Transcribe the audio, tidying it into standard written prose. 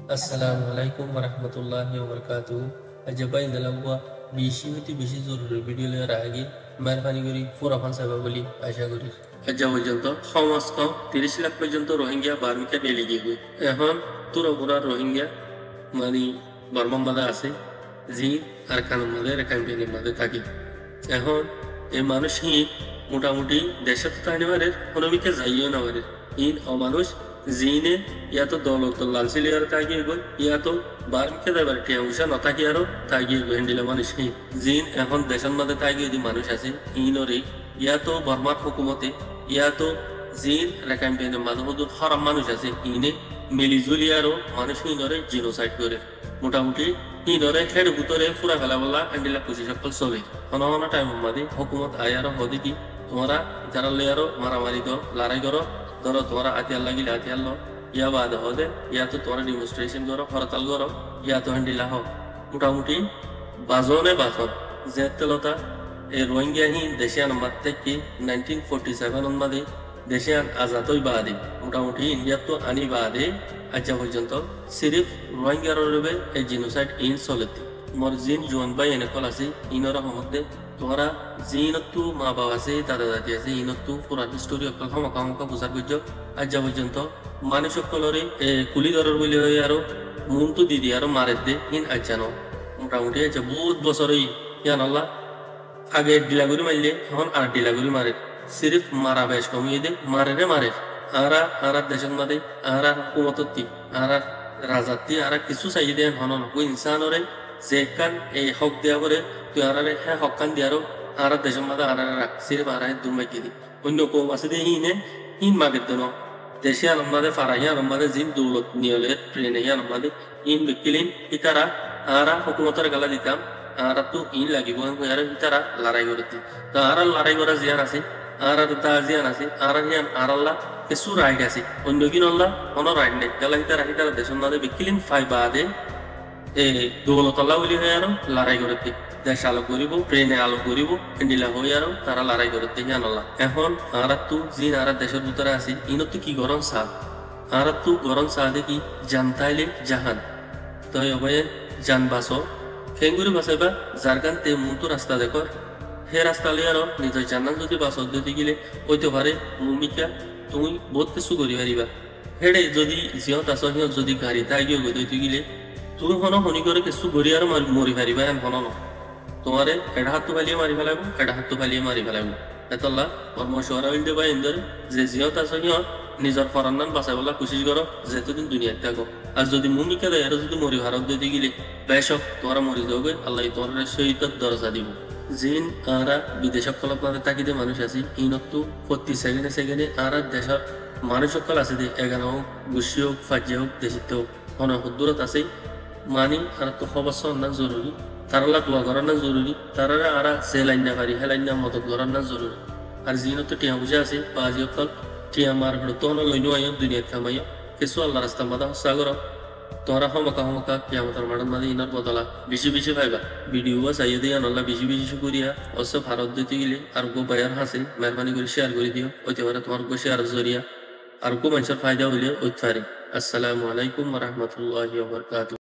Assalamualaikum warahmatullahi wabarakatuh. Ajabai dalam gua bishi hoti bishi জরুরি video layer আগে মেহরবানি করি পুরো ফান সাহেব বলি আশা করি আজ পর্যন্ত সমস্ত 30 লাখ পর্যন্ত রোহিঙ্গা বার্মিকা নিয়ে গিয়ে এখন তুরপুরা রোহিঙ্গা মানে বর্মন বাদা আছে জি আর কানুন মাদে ক্যাম্পেইনের মাদে থাকি এখন এই মানুষই মোটামুটি দেশে তো তাই পারে কোনোমিকে যাইও না পারে ইন অমানুষ জিনে ইয়া তো দৌলত লালসিলি আর তাগিয়ে গই ইয়া তো বার্মিকে যাবার টিয়া উষা ন থাকি আরো তাগিয়ে গই হ্যান্ডিলে মানুষ জিন এখন দেশের মধ্যে তাগিয়ে যে মানুষ আছে ইনরে ইয়া তো বর্মার হুকুমতে ইয়া তো জিন ক্যাম্পেইনের মাঝে মধ্যে হরাম মানুষ আছে ইনে মিলিজুলি আরো মানুষ ইনরে জিনোসাইড করে মোটামুটি ইনরে হেড ভিতরে পুরা ফেলা বলা হ্যান্ডিলা খুশি সকল ছবি কোনো টাইম মাদি হুকুমত আয়ারো হদি কি তোমরা যারা লেয়ারো মারামারি করো লড়াই করো ধরো তোমরা হাতিয়ার লাগিলে হাতিয়ার লো ইয়া বাদ হদে ইয়া তো তোমরা ডিমনস্ট্রেশন করো হরতাল করো ইয়া তো হ্যান্ডিলা হও মোটামুটি বাজনে বাজন যে তেলতা এই রোহিঙ্গা হি দেশে আনমার থেকে 1947 মাদে দেশে আজাদ হই বাদে মোটামুটি ইন্ডিয়া তো আনি বাদে আজ পর্যন্ত সিরিফ রোহিঙ্গার রবে এই জিনোসাইড ইন চলেতে মোর জিন জোয়ান বাই এনে কল আছে ইনর মধ্যে তোমরা জিনত্তু মা বাবা আছে দাদা দাদি আছে ইনত্তু পুরান স্টোরি অকল হমকা বুঝার বুঝছো আজ পর্যন্ত মানুষ সকলরে কুলি দরর বলি হয়ে আরো মুন্তু দিদি আরো মারে দে ইন আজ জানো মোটামুটি আছে বহুত বছরই ইয়ান আল্লাহ আগে ডিলাগুড়ি মারলে এখন আর ডিলাগুড়ি মারে সিরিফ মারা বেশ কমিয়ে দে মারে আরা দেশের মাদে আরা হুকুমতী আরা রাজাতি আরা কিছু চাই দেন হন ইনসানরে যে কান এই হক দেওয়া করে তুই আরারে হ্যাঁ হক কান দিয়ারো আরা দেশের মাদে আরারে রাখ সিরিফ আরায় দুর্মাইকে দি অন্য কম আছে দে হিন মাগের দেন দেশে আলমাদে ফারাহি আলমাদে জিন দৌলত নিয়লে ট্রেনে আলমাদে ইন বিকিলিন ইতারা আরা হুকুমতের গালা দিতাম আর তো ইন লাগিব আর তারা লড়াই করতে তো আর লড়াই করা জিয়ান আছে আর তা জিয়ান আছে আর জিয়ান আর আল্লাহ কিছু রাইট আছে অন্য কিন আল্লাহ কোনো রাইট নেই গেলা তারা দেশের মাঝে বিকিলিন ফাই বাদে দৌলতল্লাহ বলি হয়ে আরো লড়াই করতে দেশ আলো করিব ট্রেনে আলো করিব এন্ডিলা হয়ে আরো তারা লড়াই করতে জান আল্লাহ এখন আর তো জিন আর দেশের ভিতরে আছে ইনত কি গরম সাহ আর তো গরম সাহ দেখি জানতাইলে জাহান তো এভাবে জান বাসো খেঙ্গুরি বাসাইবা জারগান তে মুন্তু রাস্তা দেখো হে রাস্তা লিয়ারো নিজের জান্নাত যদি বাস দিতে গেলে হইতে পারে মুমিকা তুমি বহুত কিছু করি পারিবা হেডে যদি জিহত আস সিহত যদি গাড়ি তাগিয়ে গইতে গেলে তুমি হন হনি করে কিছু গড়ি আর মরি পারিবা এন হন তোমারে এডা হাত ফালিয়ে মারি ফেলাইব এডা হাত ফালিয়ে মারি ফেলাইব এতল্লা মশওয়ারা হইল দেবা ইন্দরে যে জিহত আস সিহত নিজের ফরান্নান বাঁচাই বলা কোশিশ করো যেতদিন দুনিয়ায় থাকো আর যদি মুমিকা দেয় এরা যদি মরি ভারত দিতে গেলে বেশক তোমরা মরি যাবে আল্লাহ তোমার সহিত দরজা দিব জিন আরা বিদেশ সকল আপনাদের তাকিদে মানুষ আছে ইনত্তু প্রতি সেকেন্ডে আরা দেশের মানুষ সকল আছে যে এগানো হোক গুছি হোক ফাজিয়া হোক দেশিত হোক অনেক দূরত আছে মানি আর তো খবর না জরুরি তারা দোয়া করার না জরুরি তারা আরা সে লাইন না পারি হে লাইন না মদত করার না জরুরি আর জিনত তো টিয়া বুঝে আছে বাজি সকল টিয়া মার তো লইনো আইও দুনিয়া কামাইও কিছু আল্লাহ রাস্তা মাদা সাগর তোমরা হমকা কিয়ামতের মাঠের মাঝে ইনার বদলা বেশি ভাইবা ভিডিও চাইয়ে দিয়ে আনল্লা বেশি শুকরিয়া অবশ্য ভারত দিতে গেলে আর গো বায়ার হাসে মেহরবানি করে শেয়ার করে দিও ওইতে পারে তোমার গো শেয়ার জরিয়া আর গো মানুষের ফায়দা হইলে ওই পারে। আসসালামু আলাইকুম ওয়া রাহমাতুল্লাহি ওয়া বারাকাতুহু।